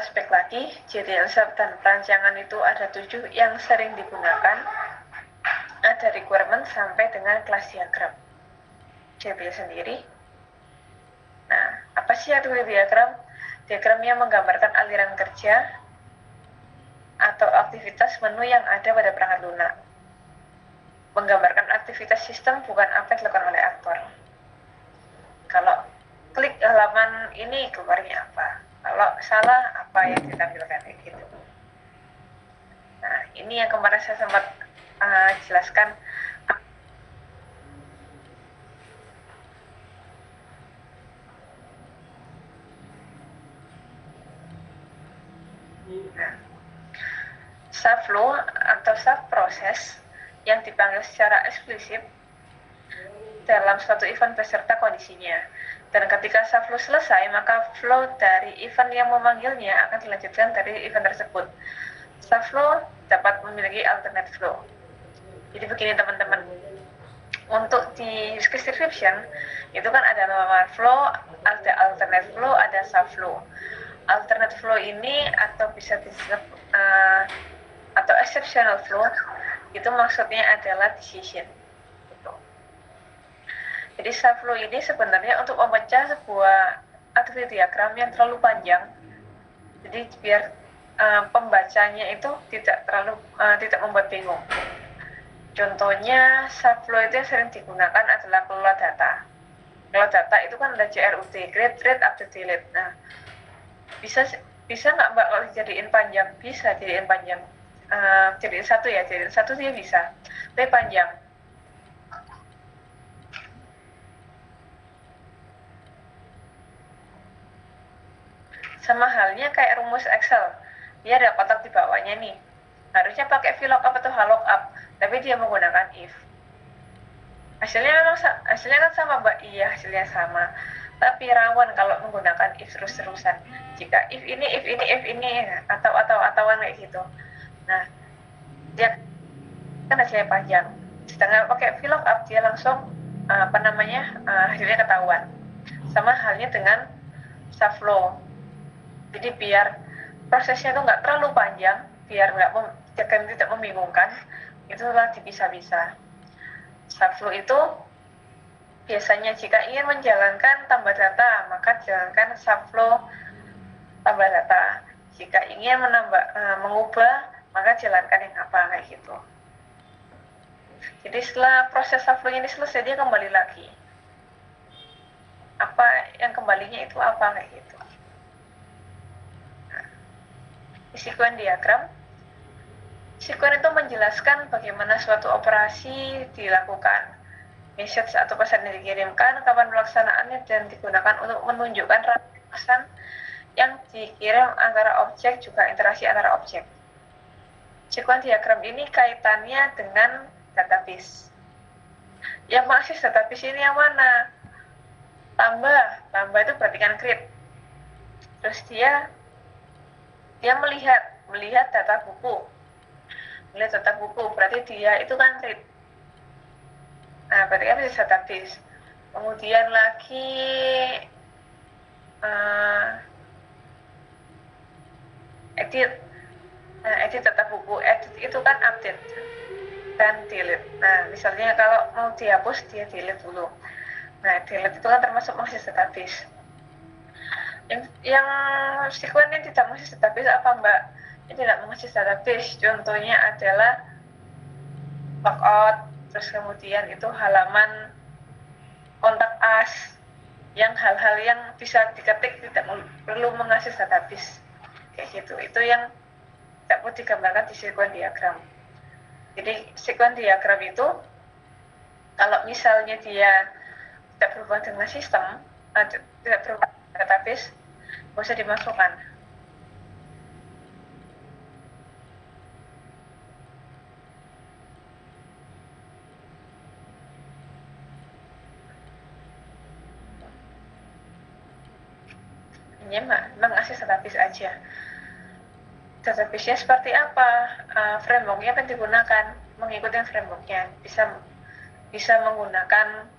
flashback lagi, jadi dan perancangan itu ada 7 yang sering digunakan. Ada requirement sampai dengan class diagram. JDL sendiri. Nah, apa sih activity diagram? Diagram yang menggambarkan aliran kerja atau aktivitas menu yang ada pada perangkat lunak. Menggambarkan aktivitas sistem bukan apa yang dilakukan oleh aktor. Kalau klik halaman ini keluarnya apa? Kalau salah apa yang ditampilkan kayak gitu. Nah, ini yang kemarin saya sempat jelaskan. Nah, subflow atau subproses yang dipanggil secara eksplisit dalam suatu event beserta kondisinya. Dan ketika subflow selesai, maka flow dari event yang memanggilnya akan dilanjutkan dari event tersebut. Subflow dapat memiliki alternate flow. Jadi begini teman-teman, untuk di description itu kan ada normal flow, ada alternate flow, ada subflow. Alternate flow ini atau bisa disebut atau exceptional flow itu maksudnya adalah decision. Gitu. Jadi subflow ini sebenarnya untuk memecah sebuah activity diagram yang terlalu panjang. Jadi biar pembacanya itu tidak membuat bingung. Contohnya subflow itu yang sering digunakan adalah kelola data. Kelola data itu kan ada CRUD, create, read, update, delete. Nah, bisa nggak Mbak kalau dijadiin panjang? Bisa jadiin panjang. Jadiin satu dia bisa. Tapi panjang. Sama halnya kayak rumus Excel. Dia ada kotak di bawahnya nih. Harusnya pakai VLOOKUP atau HLOOKUP, tapi dia menggunakan if. Hasilnya kan sama Mbak, iya hasilnya sama. Tapi rawan kalau menggunakan if terus-terusan. Jika if ini, atauan kayak gitu. Nah, dia kan hasilnya panjang. Sedangkan pakai VLOOKUP dia langsung hasilnya ketahuan. Sama halnya dengan subflow. Jadi biar prosesnya itu nggak terlalu panjang, biar tidak membingungkan, itulah dipisah-pisah. Subflow itu biasanya jika ingin menjalankan tambah data, maka jalankan subflow tambah data. Jika ingin mengubah, maka jalankan yang apa kayak gitu. Jadi setelah proses subflow ini selesai, dia kembali lagi. Apa yang kembalinya itu apa kayak gitu. Nah, sequence diagram. Sequence itu menjelaskan bagaimana suatu operasi dilakukan. Message atau pesan yang dikirimkan, kapan pelaksanaannya, dan digunakan untuk menunjukkan rantai pesan yang dikirim antara objek, juga interaksi antara objek. Sequence diagram ini kaitannya dengan database. Yang mengakses database ini yang mana? Tambah itu berarti kan create. Terus dia melihat data buku. Melihat data buku, berarti dia itu kan read. Nah, berarti kan bisa database. Kemudian lagi edit. Nah, edit data buku. Edit itu kan update dan delete. Nah, misalnya kalau mau dihapus, dia delete dulu. Nah, delete itu kan termasuk mengakses database. Yang sequence yang tidak mengakses database apa Mbak? Yang tidak mengakses database, contohnya adalah logout, terus kemudian itu halaman kontak us, yang hal-hal yang bisa diketik tidak perlu mengakses database kayak gitu. Itu yang tidak perlu digambarkan di sequence diagram. Jadi sequence diagram itu kalau misalnya dia tidak berhubungan dengan sistem, tidak berhubungan dengan database, nggak usah dimasukkan. Mengakses database aja. Database-nya seperti apa? Framework-nya akan digunakan, mengikuti framework-nya. Bisa menggunakan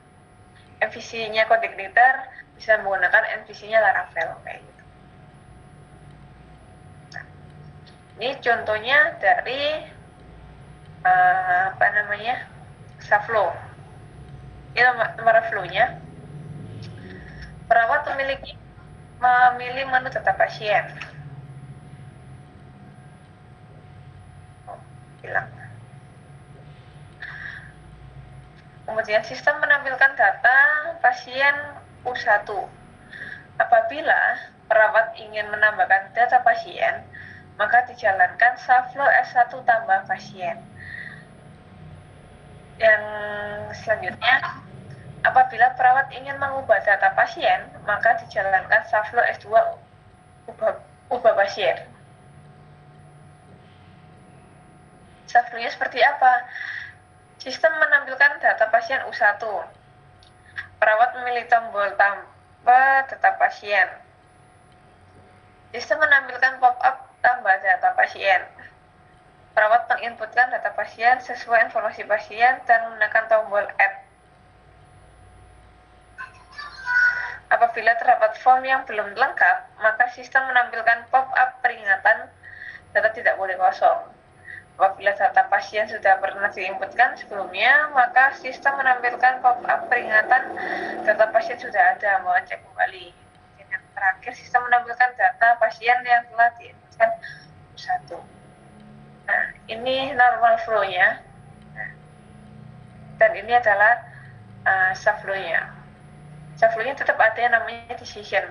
MVC-nya CodeIgniter, bisa menggunakan MVC-nya Laravel kayak gitu. Ini contohnya dari Savlo. Ini nomor flow-nya. Perawat memilih menu data pasien. Bilang. Kemudian sistem menampilkan data pasien U1. Apabila perawat ingin menambahkan data pasien, maka dijalankan Savlo S1 tambah pasien. Yang selanjutnya, apabila perawat ingin mengubah data pasien, maka dijalankan Savlo S2 ubah pasien. Savlo-nya seperti apa? Sistem menampilkan data pasien U1. Perawat memilih tombol tambah data pasien. Sistem menampilkan pop-up tambah data pasien. Perawat menginputkan data pasien sesuai informasi pasien dan menekan tombol Add. Apabila terdapat form yang belum lengkap, maka sistem menampilkan pop-up peringatan data tidak boleh kosong. Apabila data pasien sudah pernah diinputkan sebelumnya, maka sistem menampilkan pop-up peringatan data pasien sudah ada, mohon cek kembali. Dan yang terakhir, sistem menampilkan data pasien yang telah diinputkan U1. Nah, ini normal flow-nya. Nah, dan ini adalah subflow-nya. Subflow-nya tetap ada yang namanya decision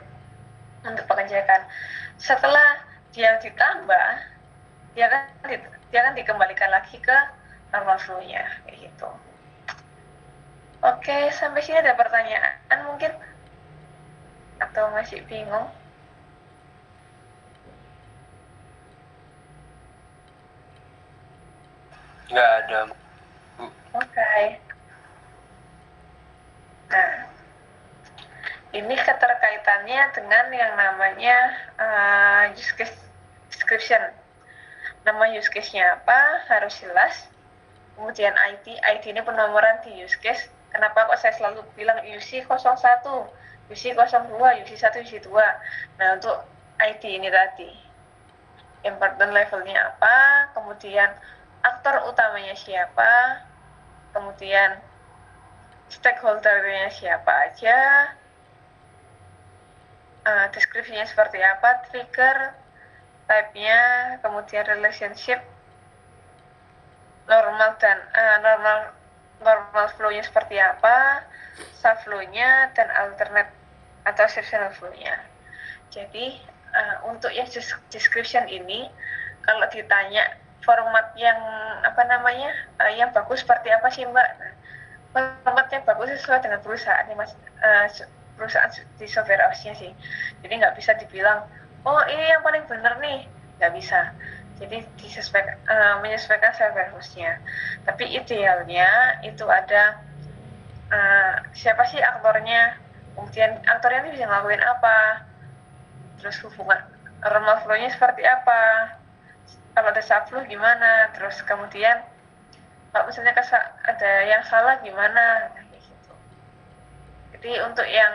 untuk pengejakan. Setelah dia ditambah, dia akan dikembalikan lagi ke normal flow-nya, kayak gitu. Oke, sampai sini ada pertanyaan mungkin? Atau masih bingung? Nggak ada. Oke. Nah, ini keterkaitannya dengan yang namanya use case description. Nama use case-nya apa, harus jelas. Kemudian ID ini penomoran di use case. Kenapa kok saya selalu bilang UC01, UC02, UC1, UC2. Nah, untuk ID ini tadi. Important levelnya apa, kemudian aktor utamanya siapa, kemudian stakeholder-nya siapa aja, deskripsinya seperti apa, trigger, type-nya, kemudian relationship, normal flow-nya seperti apa, subflow-nya, dan alternate atau exceptional flow-nya. Jadi untuk yang description ini, kalau ditanya format yang yang bagus seperti apa sih Mbak? Format yang bagus sesuai dengan perusahaan perusahaan di software house-nya sih. Jadi nggak bisa dibilang, oh ini yang paling benar nih, nggak bisa. Jadi menyesuaikan software house-nya. Tapi idealnya itu ada siapa sih aktornya, kemudian aktornya ini bisa ngelakuin apa, terus hubungan normal flow-nya seperti apa, kalau ada subflow gimana, terus kemudian kalau misalnya ada yang salah gimana, gitu. Jadi untuk yang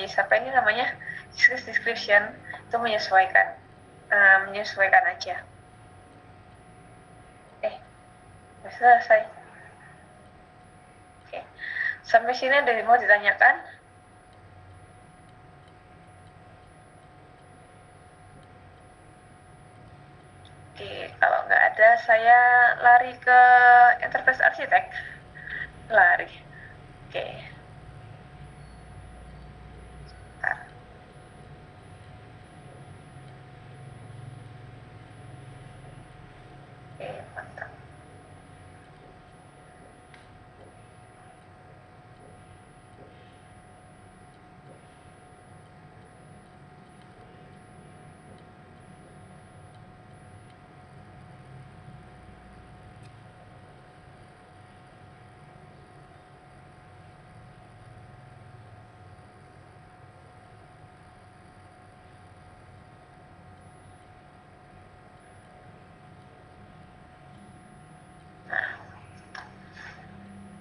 siapa ini namanya description itu menyesuaikan aja. Sudah selesai. Oke, sampai sini ada yang mau ditanyakan? Oke, kalau nggak ada, saya lari ke Enterprise Architect. Lari. Oke. Oke, mantap.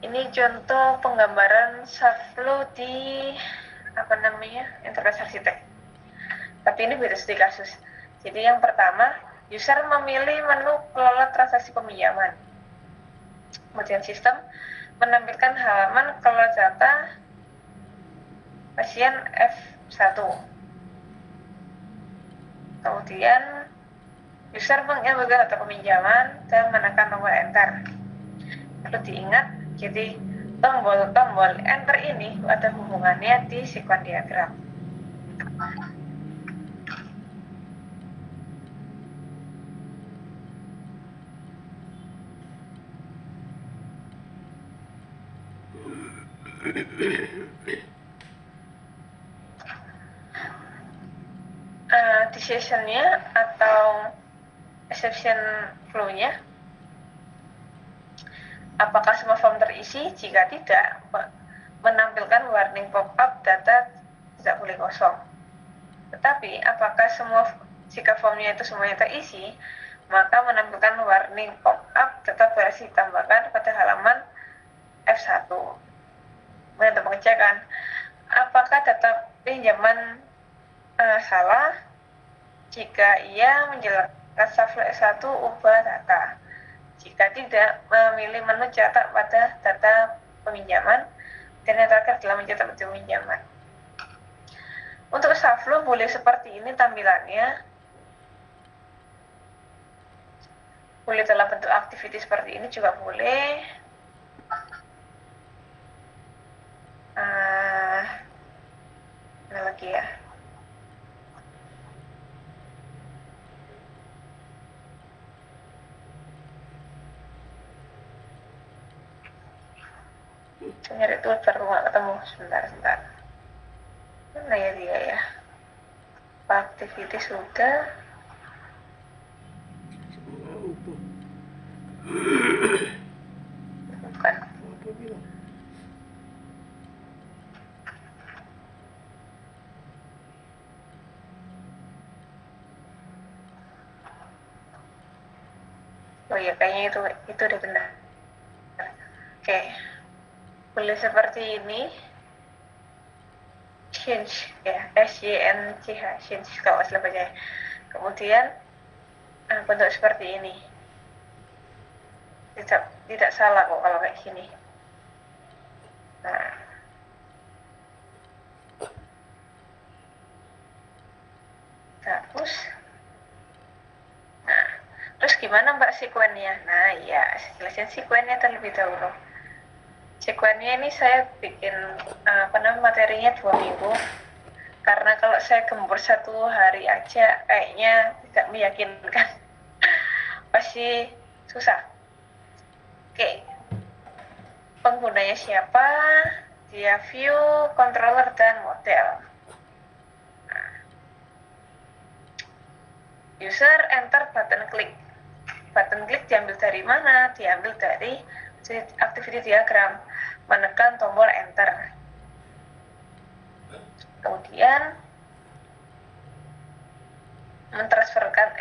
Ini contoh penggambaran subflow di Enterprise Architect. Tapi ini beda studi kasus. Jadi yang pertama, user memilih menu kelola transaksi peminjaman. Kemudian sistem menampilkan halaman kelola data pasien F1. Kemudian user mengambil data peminjaman dan menekan tombol enter. Perlu diingat, jadi tombol enter ini ada hubungannya di sequence diagram. Decision-nya atau exception flow-nya, apakah semua form terisi? Jika tidak, menampilkan warning pop-up data tidak boleh kosong. Tetapi apakah jika formnya itu semuanya terisi, maka menampilkan warning pop-up data berhasil ditambahkan pada halaman F1. Untuk pengecekan, apakah data pinjaman salah? Jika ia menjelaskan shuffle S1 ubah data. Jika tidak, memilih menu cetak pada data peminjaman, dan yang terakhir adalah mencetak pada peminjaman. Untuk shuffle boleh seperti ini tampilannya. Boleh dalam bentuk activity seperti ini juga boleh. Ini lagi ya. Nyari toolbar nggak ketemu, sebentar. Mana ya dia ya? Activity sudah. Bukan. Oh iya, kayaknya itu udah benar. Oke. Boleh seperti ini. Change ya, SYNCH, change kalau nggak salah bacanya. Kemudian bentuk seperti ini. Tidak salah kok kalau kayak gini. Nah. Terus. Nah, terus gimana Mbak sekuennya? Nah, ya, jelasin sekuennya terlebih dahulu. Sekuennya ini saya bikin materinya 2 minggu. Karena kalau saya gembur 1 hari aja kayaknya tidak meyakinkan. Pasti susah. Oke. Penggunanya siapa? Dia view, controller, dan model. Nah. User enter button klik. Button klik diambil dari mana? Diambil dari activity diagram. Menekan tombol enter. Kemudian mentransferkan.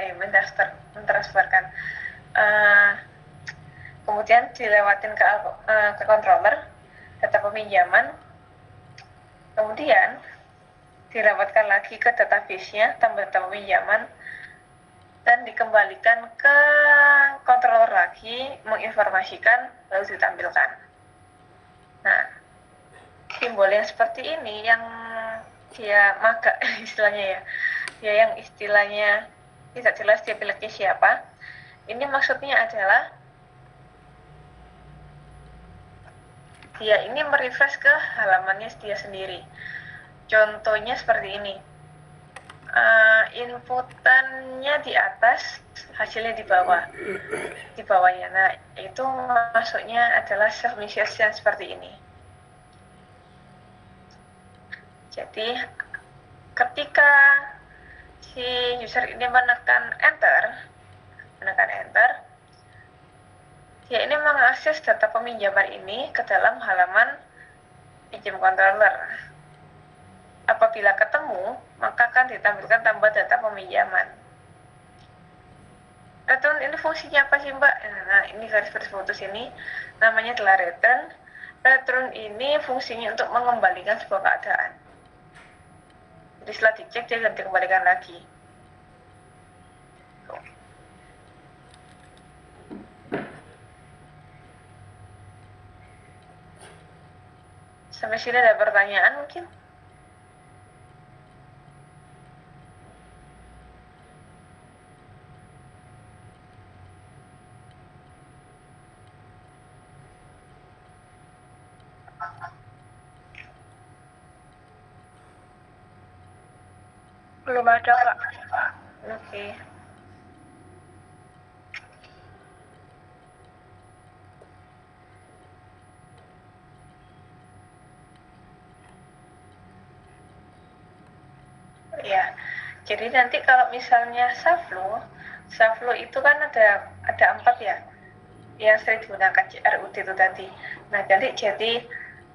Kemudian dilewatin ke controller data peminjaman. Kemudian dilewatkan lagi ke database-nya tambah data peminjaman dan dikembalikan ke controller lagi, menginformasikan lalu ditampilkan. Nah, simbol yang seperti ini yang dia maga istilahnya ya, dia yang istilahnya tidak jelas dia pilihnya siapa. Ini maksudnya adalah dia ini merefresh ke halamannya dia sendiri. Contohnya seperti ini. Inputannya di atas, hasilnya di bawah. Di bawahnya. Nah, itu maksudnya adalah submission seperti ini. Jadi, ketika si user ini menekan enter, dia ini mengakses data peminjaman ini ke dalam halaman pinjam controller. Apabila ketemu, maka akan ditampilkan tambah data peminjaman. Return ini fungsinya apa sih Mbak? Nah, ini garis putus ini namanya adalah return. Return ini fungsinya untuk mengembalikan sebuah keadaan. Jadi setelah dicek, dia akan dikembalikan lagi. Sampai sini ada pertanyaan mungkin? Belum ada, Kak. Oke. Ya, jadi nanti kalau misalnya Saflo itu kan ada 4 ya, yang sering digunakan RUD itu tadi. Nah, jadi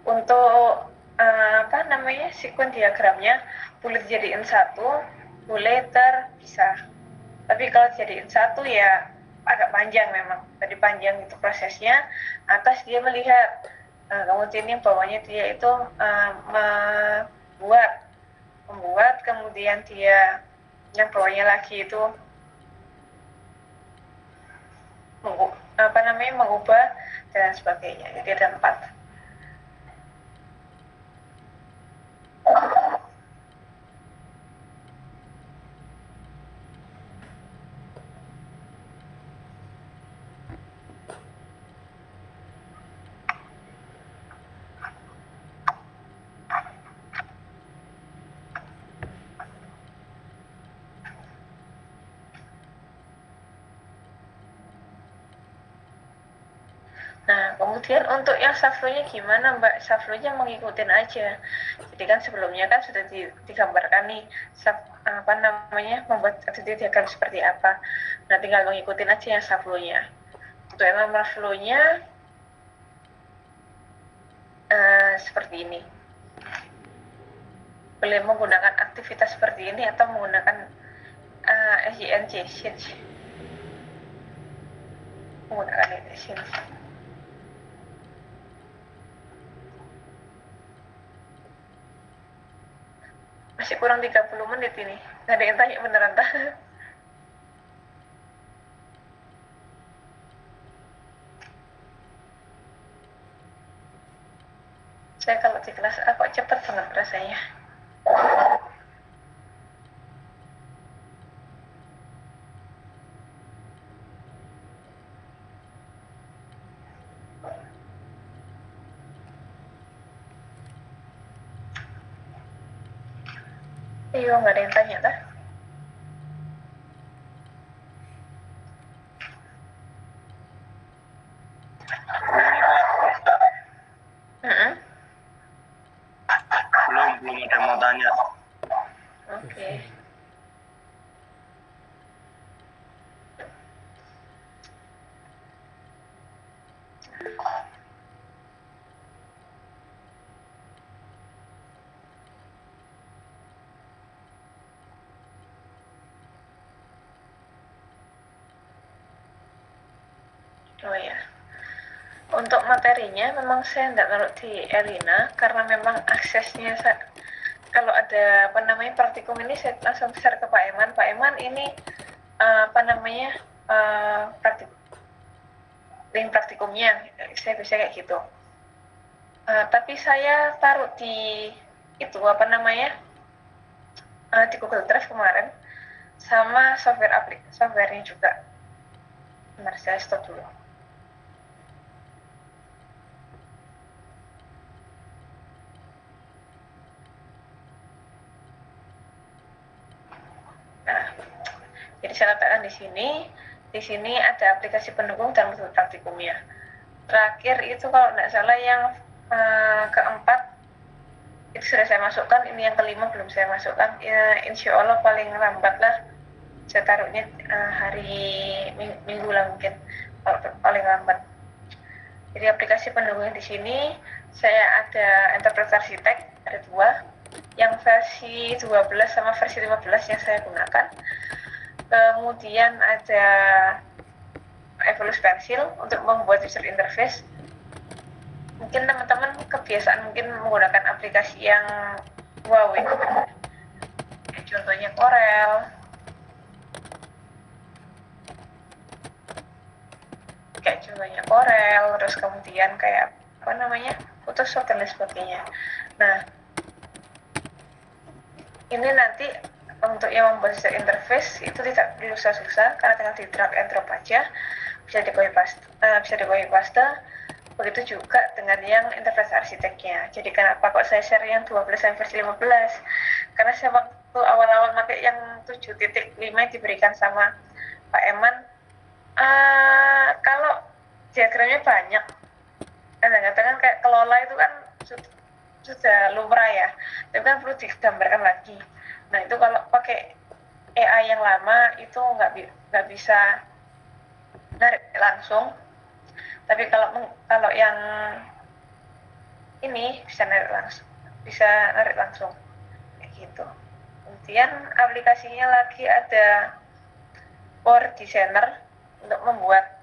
untuk sekuen diagramnya boleh dijadiin satu, boleh terpisah. Tapi kalau dijadiin satu ya agak panjang memang. Tadi panjang itu prosesnya. Atas dia melihat, kemudian yang bawahnya dia itu membuat, kemudian dia yang bawahnya lagi itu mengubah dan sebagainya. Jadi ada 4. Nah, kemudian untuk yang Saflonya gimana, Mbak? Saflonya mengikutin aja. Jadi kan sebelumnya kan sudah digambarkan nih, membuat diagram seperti apa. Nah, tinggal mengikutin aja yang Saflonya. Untuk elemen flow-nya seperti ini. Boleh menggunakan aktivitas seperti ini atau menggunakan SINC, menggunakan SINC. Masih kurang 30 menit ini. Nggak ada yang tanya beneran, tak? Saya kalau di kelas A kok cepet banget rasanya. Iya, nggak ada yang tanya, tak? Belum ada mau tanya. Oke. Oh ya. Untuk materinya memang saya nggak naruh di Elina karena memang aksesnya kalau ada praktikum ini saya langsung share ke Pak Eman. Pak Eman ini link praktikumnya, saya bisa kayak gitu. Tapi saya taruh di itu di Google Drive kemarin sama softwarenya juga. Bentar, saya stop dulu. Nah, jadi saya letakkan di sini. Di sini ada aplikasi pendukung dan metode praktikumnya. Terakhir itu kalau tidak salah yang keempat itu sudah saya masukkan. Ini yang kelima belum saya masukkan. Ya, insya Allah paling lambat lah. Saya taruhnya hari minggu lah mungkin, paling lambat. Jadi aplikasi pendukungnya di sini saya ada interpretasi teks, ada 2, yang versi 12 sama versi 15 yang saya gunakan. Kemudian ada Evolus Pencil untuk membuat user interface. Mungkin teman-teman kebiasaan menggunakan aplikasi yang wow itu, contohnya Corel, terus kemudian kayak Photoshop dan lain sebagainya. Nah, ini nanti untuk yang membuat user interface itu tidak perlu susah-susah karena tinggal di drag and drop aja, bisa di copy paste. Begitu juga dengan yang interface arsiteknya. Jadi kenapa kok saya share yang 12 sampai versi 15? Karena saya waktu awal-awal pakai yang 7.5 yang diberikan sama Pak Eman, kalau diagramnya banyak, kadang-kadang kayak kelola itu kan sudah lumrah ya, tapi kan perlu digambarkan lagi. Nah itu kalau pakai AI yang lama itu nggak bisa narik langsung, tapi kalau yang ini bisa narik langsung kayak gitu. Kemudian aplikasinya lagi ada Power Designer untuk membuat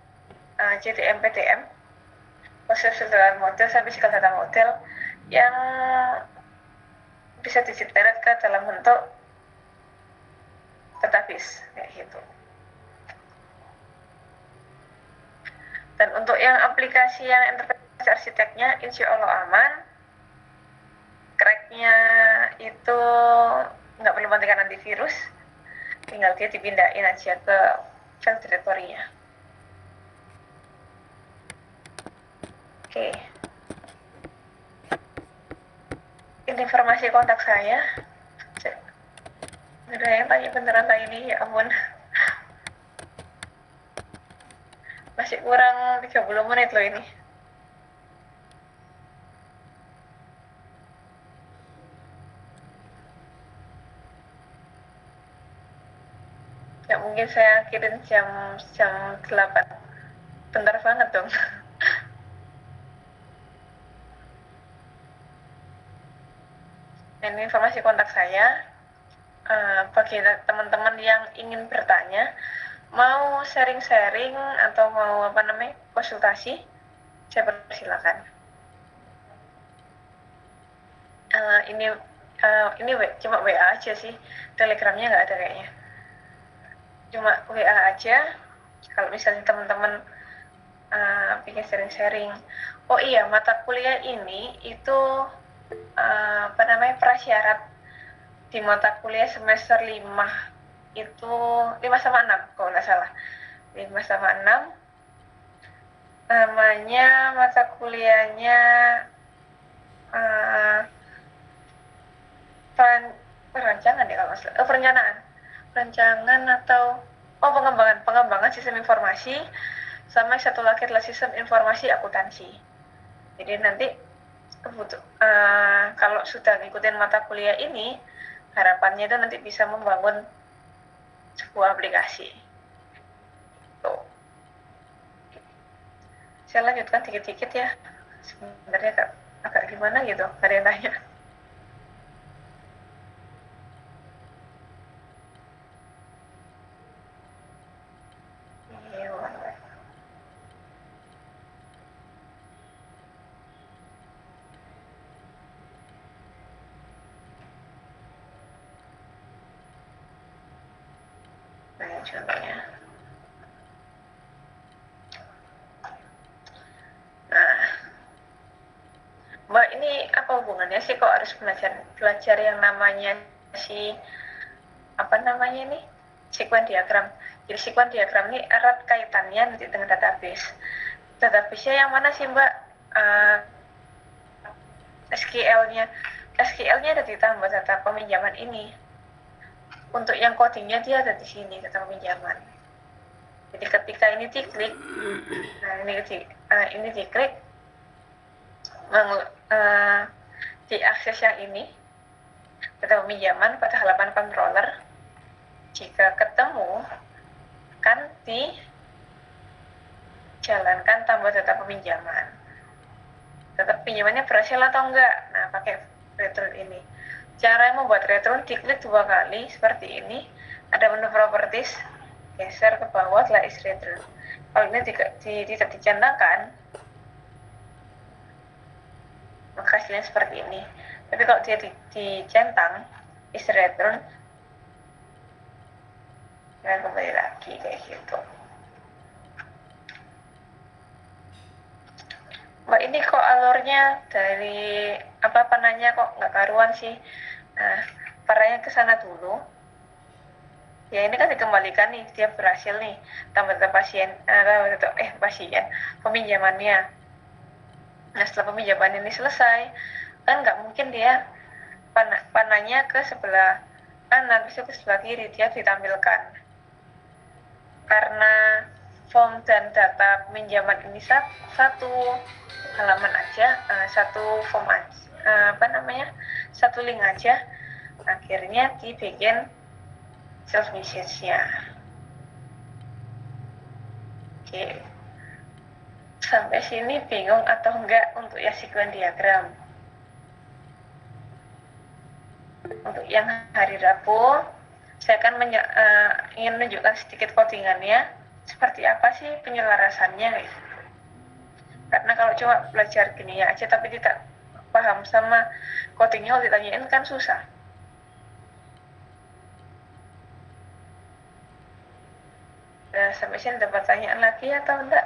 JDM PDM, prosedural model sampai segala data model yang bisa digenerate ke dalam bentuk database kayak gitu. Dan untuk yang aplikasi yang interface arsiteknya insya Allah aman. Cracknya itu nggak perlu matikan antivirus, tinggal dia dipindahin aja ke file directory-nya. Oke. Ini informasi kontak saya. Ada yang tanya beneran tanya ini, ya ampun. Masih kurang 30 menit loh ini. Ya mungkin saya kirim jam 8. Bentar banget dong. Ini informasi kontak saya. Bagi teman-teman yang ingin bertanya, mau sharing-sharing atau mau konsultasi, saya persilakan. Ini cuma WA aja sih, Telegramnya nggak ada kayaknya. Cuma WA aja. Kalau misalnya teman-teman ingin sharing-sharing. Oh iya, mata kuliah ini itu prasyarat di mata kuliah semester 5 itu 5/6 kalau nggak salah, 5/6 namanya mata kuliahnya perancangan ya kalau nggak salah, perancangan atau pengembangan sistem informasi, sama satu lagi adalah sistem informasi akuntansi. Jadi nanti kalau sudah ngikutin mata kuliah ini, harapannya itu nanti bisa membangun sebuah aplikasi. Tuh. Saya lanjutkan dikit-dikit ya. Sebenarnya agak gimana gitu, ada yang tanya. Contohnya. Nah, Mbak, ini apa hubungannya sih kok harus belajar yang namanya sequence diagram. Jadi sequence diagram ini erat kaitannya nanti dengan database. Database-nya yang mana sih Mbak? SQL-nya ada ditambah data peminjaman ini. Untuk yang codingnya dia ada di sini, data peminjaman. Jadi ketika ini diklik, ini diklik, diakses yang ini, data peminjaman pada halaman controller. Jika ketemu, kan dijalankan tambah data peminjaman. Data peminjamannya berhasil atau enggak? Nah, pakai return ini. Cara membuat return, diklik 2 kali seperti ini, ada menu properties, geser ke bawah adalah is return. Kalau ini tidak dicentangkan, maka hasilnya seperti ini. Tapi kalau dia dicentang, is return, dan kembali lagi kayak gitu. Wah ini kok alurnya dari apa panahnya kok nggak karuan sih. Nah, parahnya ke sana dulu. Ya ini kan dikembalikan nih, dia berhasil nih tambah pasien, pasien peminjamannya. Nah setelah peminjaman ini selesai, kan nggak mungkin dia panahnya ke sebelah kanan, bisa ke sebelah kiri, dia ditampilkan. Karena form dan data peminjaman ini satu halaman aja, satu form aja, satu link aja, akhirnya dibikin self message-nya. Oke, sampai sini bingung atau enggak untuk ya sequence diagram? Untuk yang hari Rabu, saya akan ingin menunjukkan sedikit codingannya, seperti apa sih penyelarasannya. Karena kalau cuma belajar gini ya aja tapi tidak paham sama codingnya, kalau ditanyain kan susah. Nah, sampai sini ada pertanyaan lagi atau enggak?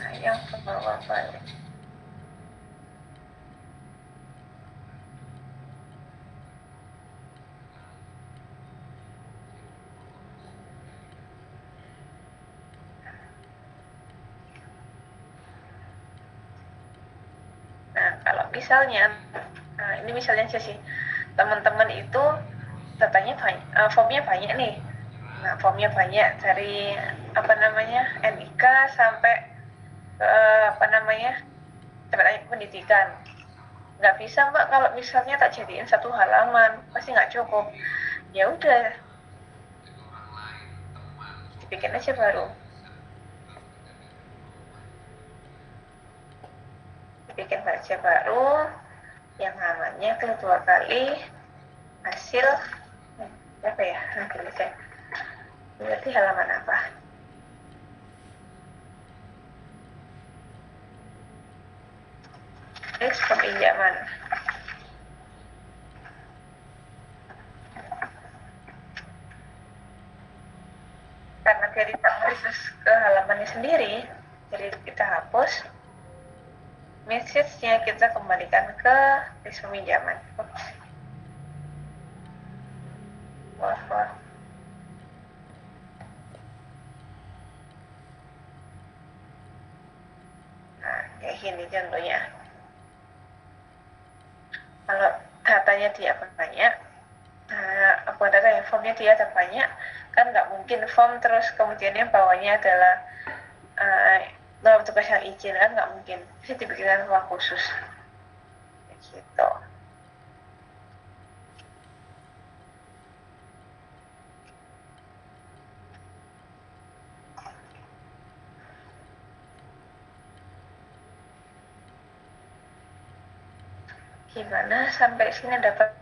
Nah, yang ke bawah balik. Nah, kalau misalnya, ini misalnya aja sih, teman-teman itu datanya banyak, formnya banyak nih. Nah, formnya banyak dari NIK sampai ke tempat pendidikan. Nggak bisa Mbak kalau misalnya tak jadiin satu halaman, pasti nggak cukup. Ya udah, dibikin aja baru. Bikin baca baru yang namanya tuh 2 kali hasil apa ya, berarti halaman apa, peminjaman. Karena dia tidak akses ke halamannya sendiri, jadi kita hapus message-nya, kita kembalikan ke list peminjaman. Wah. Nah, kayak gini contohnya. Kalau datanya dia banyak, data yang formnya dia ada banyak, kan nggak mungkin form terus kemudiannya bawahnya adalah dalam tugas yang izin, kan nggak mungkin, bisa dibikinkan ruang khusus gitu. Gimana sampai sini dapat